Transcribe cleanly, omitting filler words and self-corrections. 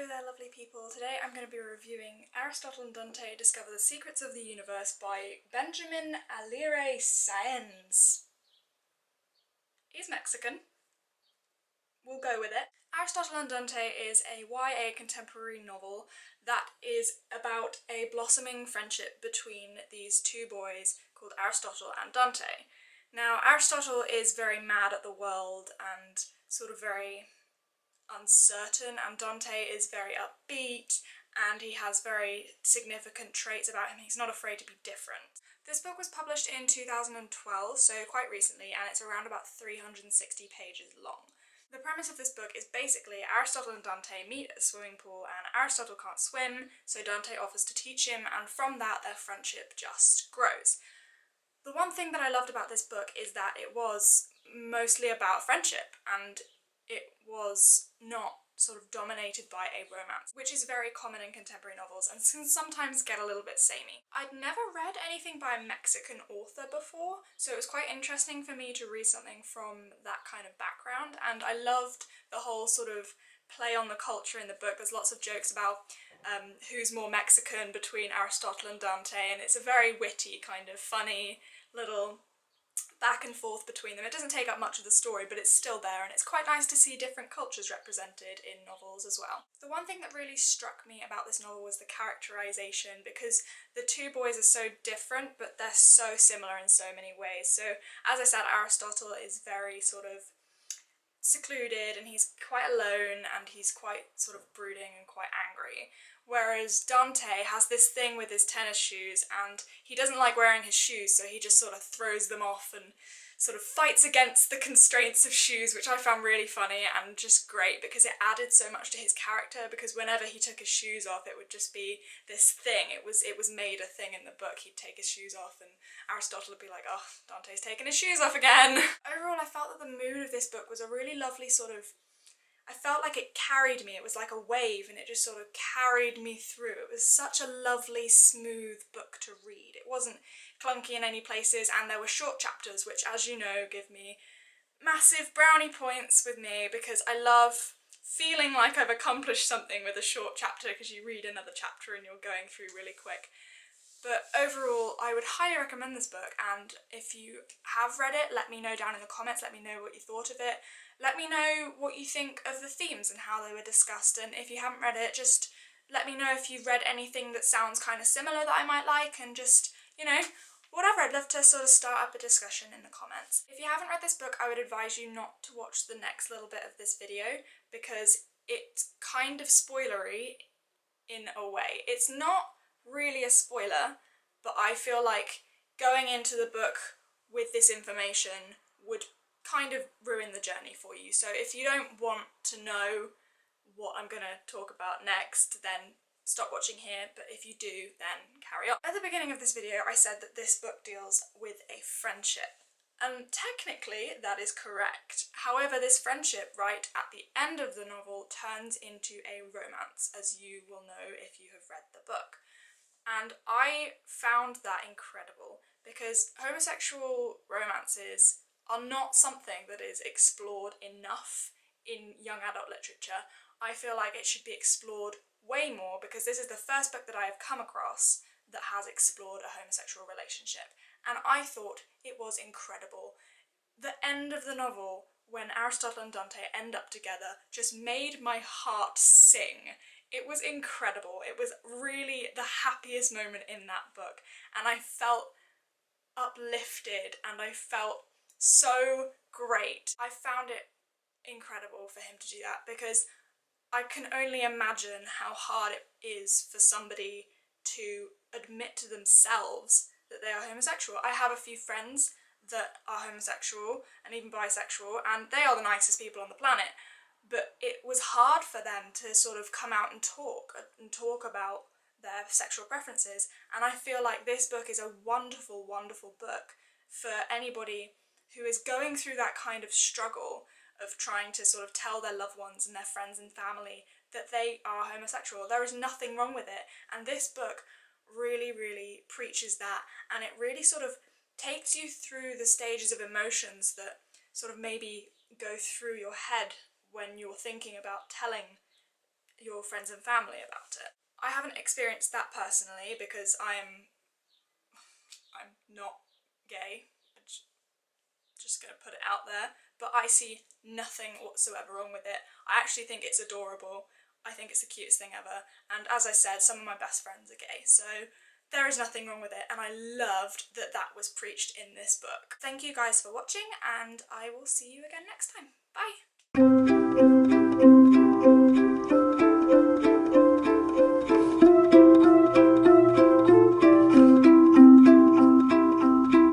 Hello there lovely people. Today I'm going to be reviewing Aristotle and Dante Discover the Secrets of the Universe by Benjamin Alire Sáenz. He's Mexican. We'll go with it. Aristotle and Dante is a YA contemporary novel that is about a blossoming friendship between these two boys called Aristotle and Dante. Now, Aristotle is very mad at the world and sort of very uncertain, and Dante is very upbeat and he has very significant traits about him. He's not afraid to be different. This book was published in 2012, so quite recently, and it's around about 360 pages long. The premise of this book is basically Aristotle and Dante meet at a swimming pool and Aristotle can't swim, so Dante offers to teach him, and from that their friendship just grows. The one thing that I loved about this book is that it was mostly about friendship, and it was not sort of dominated by a romance, which is very common in contemporary novels and can sometimes get a little bit samey. I'd never read anything by a Mexican author before, so it was quite interesting for me to read something from that kind of background, and I loved the whole sort of play on the culture in the book. There's lots of jokes about who's more Mexican between Aristotle and Dante, and it's a very witty, kind of funny little back and forth between them. It doesn't take up much of the story, but it's still there, and it's quite nice to see different cultures represented in novels as well. The one thing that really struck me about this novel was the characterization, because the two boys are so different, but they're so similar in so many ways. So, as I said, Aristotle is very sort of secluded, and he's quite alone, and he's quite sort of brooding and quite angry. Whereas Dante has this thing with his tennis shoes, and he doesn't like wearing his shoes, so he just sort of throws them off and sort of fights against the constraints of shoes, which I found really funny and just great because it added so much to his character, because whenever he took his shoes off it would just be this thing. It was made a thing in the book. He'd take his shoes off and Aristotle would be like, oh, Dante's taking his shoes off again. Overall, I felt that the mood of this book was a really lovely sort of, I felt like it carried me. It was like a wave and it just sort of carried me through. It was such a lovely, smooth book to read. It wasn't clunky in any places, and there were short chapters, which, as you know, give me massive brownie points with me, because I love feeling like I've accomplished something with a short chapter, because you read another chapter and you're going through really quick. But overall, I would highly recommend this book, and if you have read it, let me know down in the comments, let me know what you thought of it. Let me know what you think of the themes and how they were discussed, and if you haven't read it, just let me know if you've read anything that sounds kind of similar that I might like, and just, you know, whatever. I'd love to sort of start up a discussion in the comments. If you haven't read this book, I would advise you not to watch the next little bit of this video, because it's kind of spoilery in a way. It's not really a spoiler, but I feel like going into the book with this information would kind of ruin the journey for you. So if you don't want to know what I'm gonna talk about next, then stop watching here, but if you do, then carry on. At the beginning of this video, I said that this book deals with a friendship, and technically that is correct. However, this friendship right at the end of the novel turns into a romance, as you will know if you have read the book. And I found that incredible, because homosexual romances are not something that is explored enough in young adult literature. I feel like it should be explored way more, because this is the first book that I have come across that has explored a homosexual relationship, and I thought it was incredible. The end of the novel, when Aristotle and Dante end up together, just made my heart sing. It was incredible. It was really the happiest moment in that book, and I felt uplifted and I felt so great. I found it incredible for him to do that, because I can only imagine how hard it is for somebody to admit to themselves that they are homosexual. I have a few friends that are homosexual and even bisexual, and they are the nicest people on the planet, but it was hard for them to sort of come out and talk about their sexual preferences, and I feel like this book is a wonderful, wonderful book for anybody who is going through that kind of struggle of trying to sort of tell their loved ones and their friends and family that they are homosexual. There is nothing wrong with it, and this book really, really preaches that, and it really sort of takes you through the stages of emotions that sort of maybe go through your head when you're thinking about telling your friends and family about it. I haven't experienced that personally because I'm not gay. I'm just gonna put it out there, but I see nothing whatsoever wrong with it. I actually think it's adorable. I think it's the cutest thing ever, and as I said, some of my best friends are gay, so there is nothing wrong with it, and I loved that that was preached in this book. Thank you guys for watching, and I will see you again next time. Bye!